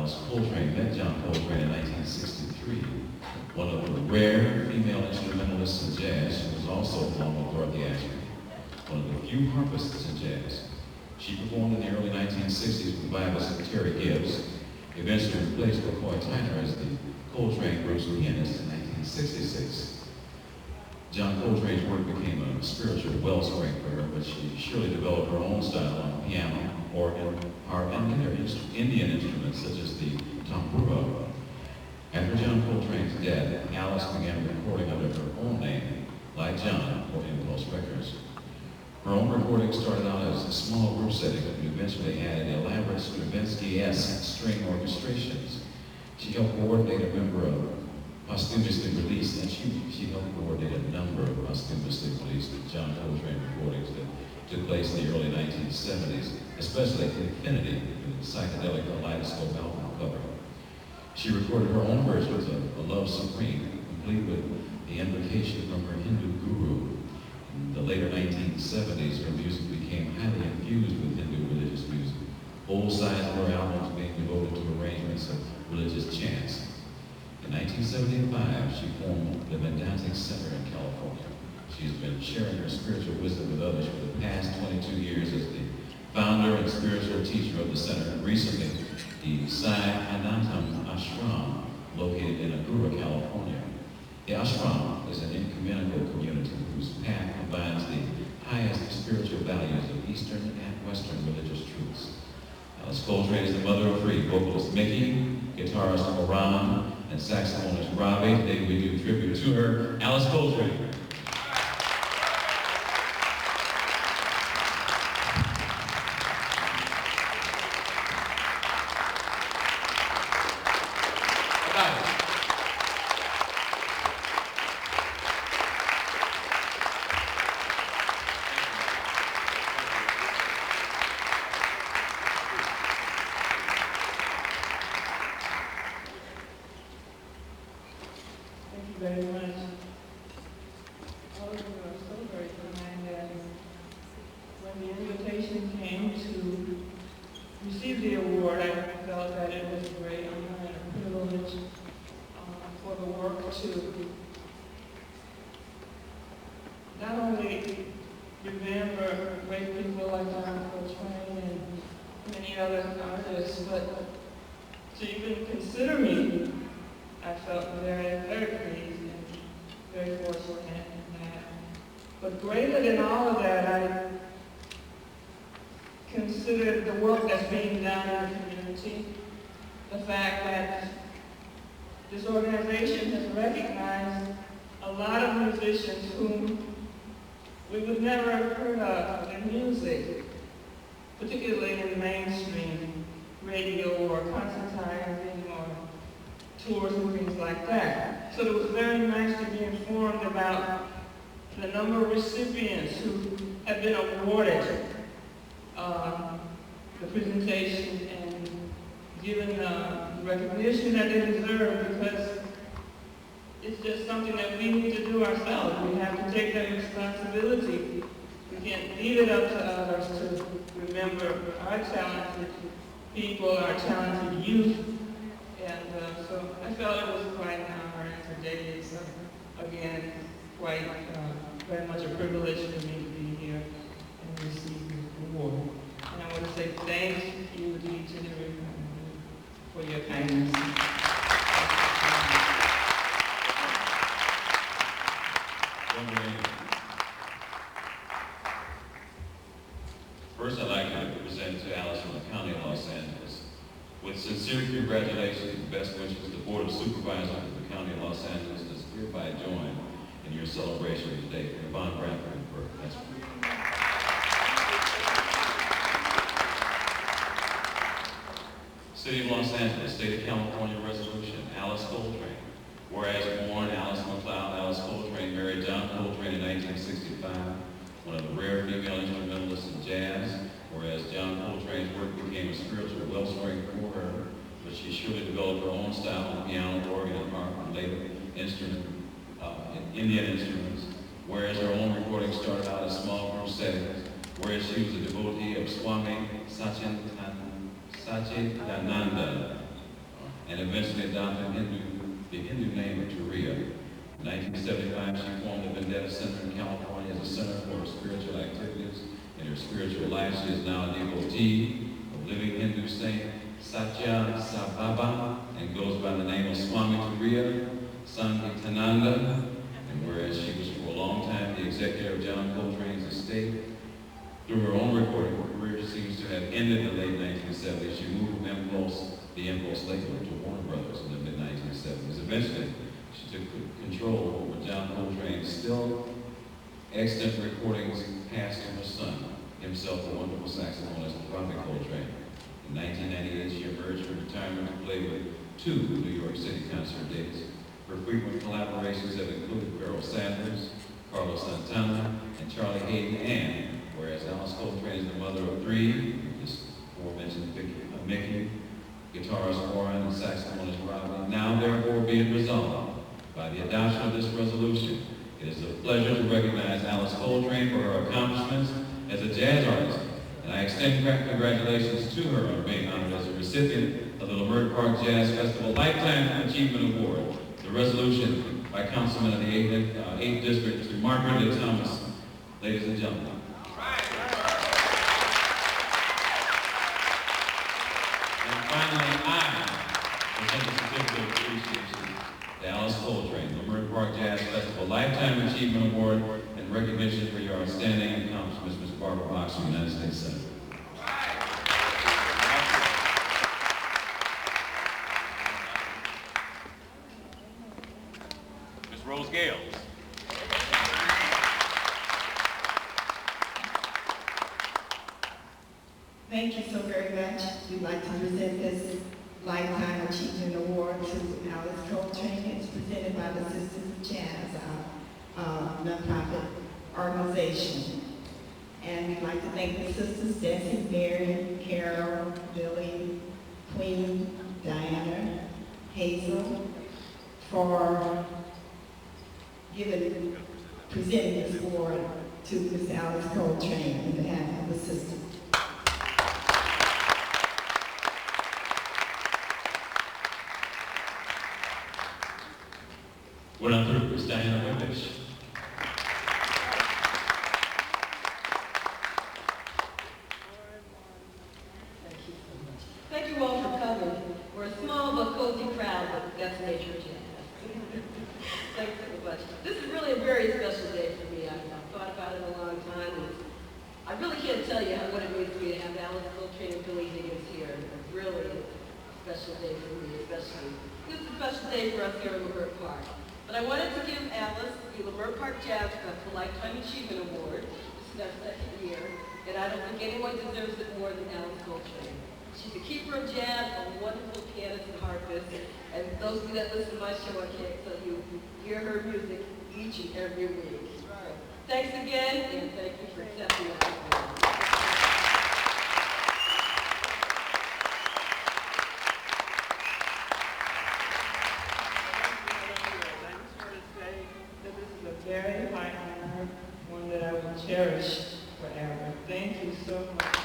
Alice Coltrane met John Coltrane in 1963, one of the rare female instrumentalists in jazz. She was also, along with Dorothy Ashley, one of the few harpists in jazz. She performed in the early 1960s with violinist Terry Gibbs, eventually replaced McCoy Tyner as the Coltrane group's pianist in 1966. John Coltrane's work became a spiritual wellspring for her, but she surely developed her own style on piano, organ, harp, and other Indian instruments such as the tambura. After John Coltrane's death, Alice began recording under her own name, like John, for Impulse Records. Her own recordings started out as a small group setting, but eventually added elaborate Stravinsky-esque string orchestrations. She helped coordinate a number of posthumously released, and she helped coordinate a number of posthumously released John Coltrane recordings that took place in the early 1970s, especially Infinity, the psychedelic kaleidoscope album cover. She recorded her own versions of A Love Supreme, complete with the invocation from her Hindu guru. In the later 1970s, her music became highly infused with Hindu religious music. Whole sides of her albums being devoted to arrangements of religious chants. In 1975, she formed the Vedantic Center in California. She's been sharing her spiritual wisdom with others for the past 22 years as the founder and spiritual teacher of the center, and recently the Sai Anantam Ashram, located in Agoura, California. The ashram is an ecumenical community whose path combines the highest spiritual values of Eastern and Western religious truths. Alice Coltrane is the mother of three: vocalist Mickey, guitarist Moran, and saxophonist Robbie. Today we do tribute to her, Alice Coltrane. Very much. All of you are so very kind that when the invitation came to receive the award, I felt that it was a great honor and a privilege for the work to not only remember great people like John Coltrane and many other artists, but to even consider me. I felt very, very pleased and very fortunate in that. But greater than all of that, I considered the work that's being done in the community, the fact that this organization has recognized a lot of musicians whom we would never have heard of their music, particularly in mainstream radio or concertizing or tours and things like that. So it was very nice to be informed about the number of recipients who have been awarded the presentation and given the recognition that they deserve, because it's just something that we need to do ourselves. We have to take that responsibility. We can't leave it up to others to remember our talented people, our talented youth. And so I felt it was quite an honor, and today it's, again, quite very much a privilege for me to be here and receive this award. And I want to say thank you to each and every one of you for your kindness. First, I'd like to present to Alice from the County of Los Angeles. With sincere congratulations and best wishes, the Board of Supervisors of the County of Los Angeles does hereby join in your celebration today. Yvonne Bradford and Burke. That's City of Los Angeles, State of California Resolution, Alice Coltrane. Whereas born Alice McLeod, Alice Coltrane married John Coltrane in 1965, one of the rare female instrumentalists in jazz. Whereas John Coltrane's work became a spiritual wellspring for her, but she surely developed her own style on piano, organ, and harp, and later Indian instruments. Whereas her own recordings started out as small group settings, whereas she was a devotee of Swami Satchidananda, and eventually adopted the Hindu name of Turiya. In 1975, she formed the Vendetta Center in California as a center for her spiritual activities. In her spiritual life, she is now a devotee of living Hindu saint Satya Sai and goes by the name of Swami Turiya Sangeetananda. And whereas she was for a long time the executive of John Coltrane's estate, through her own recording career, she seems to have ended in the late 1970s. She moved from the Impulse label to Warner Brothers in the mid-1970s. Eventually, she took control over John Coltrane's still extant recordings passed to her son, himself a wonderful saxophonist, Bobby Coltrane. In 1998, she emerged from retirement to play with 2 New York City concert dates. Her frequent collaborations have included Pharoah Sanders, Carlos Santana, and Charlie Hayden, and whereas Alice Coltrane is the mother of 3, just aforementioned Mickey, guitarist Warren, and saxophonist Robbie, now therefore be it resolved by the adoption of this resolution, it is a pleasure to recognize Alice Coltrane for her accomplishments as a jazz artist, and I extend congratulations to her on being honored as a recipient of the Leimert Park Jazz Festival Lifetime Achievement Award. The resolution by Councilman of the 8th District, Mr. Margaret Lee Thomas. Ladies and gentlemen. And finally, I present a certificate of appreciation to Alice Coltrane, Leimert Park Jazz Festival Lifetime Achievement Award, and recognition for your outstanding accomplishments, Ms. Barbara Box, from the United States Senate. Ms. Rose Gales. Thank you so very much. We'd like to present this Lifetime Achievement Award to Alice Coltrane. It's presented by the Sisters of Jazz, nonprofit organization. And we'd like to thank the sisters, Desi, Mary, Carol, Billy, Queen, Diana, Hazel, for presenting this award to Ms. Alice Coltrane on behalf of the sisters. We're not through. It's Diana Wimbish. Thank you so much. Thank you all for coming. We're a small but cozy crowd, but that's the nature of jazz. Thanks so much. This is really a very special day for me. I've thought about it a long time. And I really can't tell you what it means to me to have Alice Coltrane and Billy Higgins here. It's really a special day for me, especially. It's a special day for us here in Leimert Park. But I wanted to give Alice the Leimert Park Jazz Festival Lifetime Achievement Award. This is our 2nd year, and I don't think anyone deserves it more than Alice Coltrane. She's a keeper of jazz, a wonderful pianist and harpist, and those of you that listen to my show, I can't tell you, hear her music each and every week. So, thanks again, and thank you for accepting this award. Very high honor, one that I will cherish forever. Thank you so much.